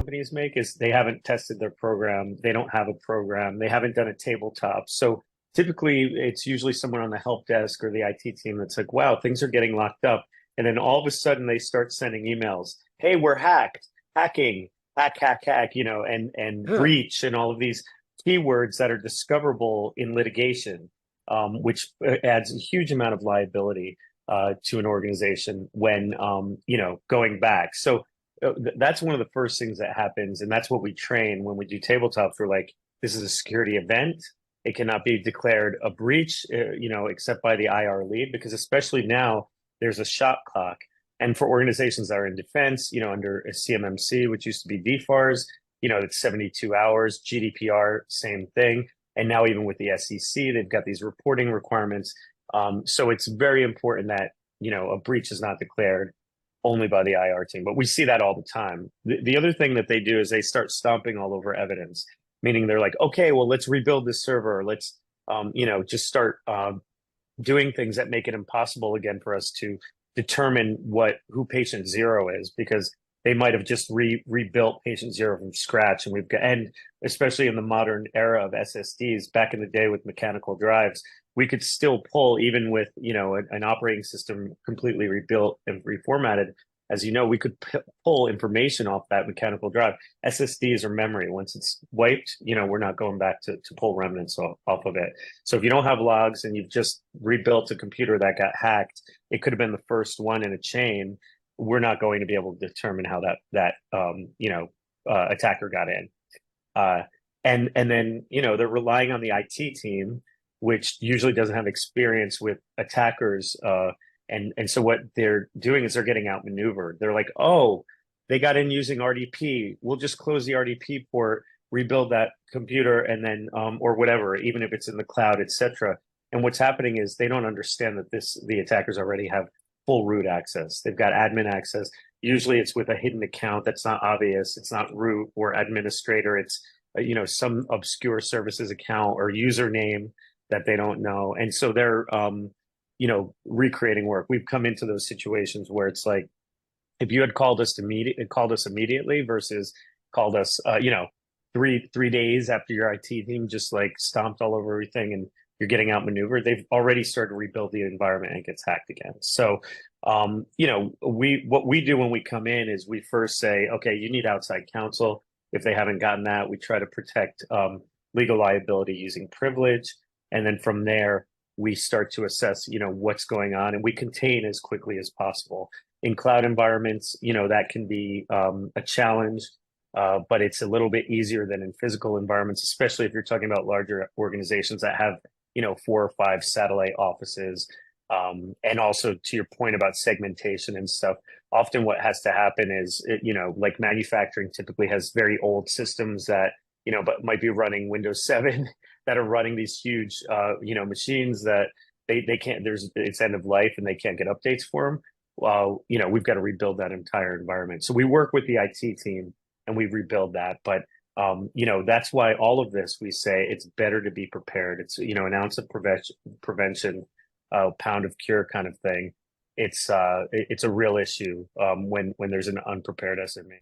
companies make is they haven't tested their program. They don't have a program. They haven't done a tabletop. So typically it's usually someone on the help desk or the IT team that's like, wow, things are getting locked up. And then all of a sudden they start sending emails. Hey, we're hacked, hacking, hack, and Huh. breach and all of these keywords that are discoverable in litigation, which adds a huge amount of liability to an organization when, going back. So that's one of the first things that happens. And that's what we train when we do tabletops. We're like, this is a security event. It cannot be declared a breach, except by the IR lead, because especially now there's a shot clock. And for organizations that are in defense, under a CMMC, which used to be DFARS, it's 72 hours, GDPR, same thing. And now even with the SEC, they've got these reporting requirements. So it's very important that, a breach is not declared only by the IR team. But we see that all the time. The other thing that they do is they start stomping all over evidence, meaning they're like, okay, well, let's rebuild this server. Let's, just start doing things that make it impossible again for us to determine who patient zero is, because they might have just rebuilt patient zero from scratch. And especially in the modern era of SSDs, back in the day with mechanical drives, we could still pull, even with an operating system completely rebuilt and reformatted. As you know, we could pull information off that mechanical drive. SSDs are memory. Once it's wiped, we're not going back to pull remnants off of it. So if you don't have logs and you've just rebuilt a computer that got hacked, it could have been the first one in a chain. We're not going to be able to determine how that attacker got in. And then they're relying on the IT team, which usually doesn't have experience with attackers. And so what they're doing is they're getting outmaneuvered. They're like, oh, they got in using RDP. We'll just close the RDP port, rebuild that computer, and then or whatever, even if it's in the cloud, etc. And what's happening is they don't understand that the attackers already have full root access. They've got admin access. Usually it's with a hidden account that's not obvious. It's not root or administrator. It's some obscure services account or username that they don't know. And so they're recreating work. We've come into those situations where it's like, if you had called us immediately versus called us 3 days after your IT team just like stomped all over everything and you're getting outmaneuvered, they've already started to rebuild the environment and it gets hacked again. So what we do when we come in is we first say, okay, you need outside counsel. If they haven't gotten that, we try to protect legal liability using privilege. And then from there, we start to assess, what's going on, and we contain as quickly as possible. In cloud environments, that can be a challenge, but it's a little bit easier than in physical environments, especially if you're talking about larger organizations that have, 4 or 5 satellite offices. And also to your point about segmentation and stuff, often what has to happen is, like manufacturing typically has very old systems that, but might be running Windows 7 that are running these huge, machines that they can't, it's end of life and they can't get updates for them. Well, we've got to rebuild that entire environment. So we work with the IT team and we rebuild that. But, that's why all of this, we say it's better to be prepared. It's, an ounce of prevention, pound of cure kind of thing. It's a real issue when there's an unprepared SME.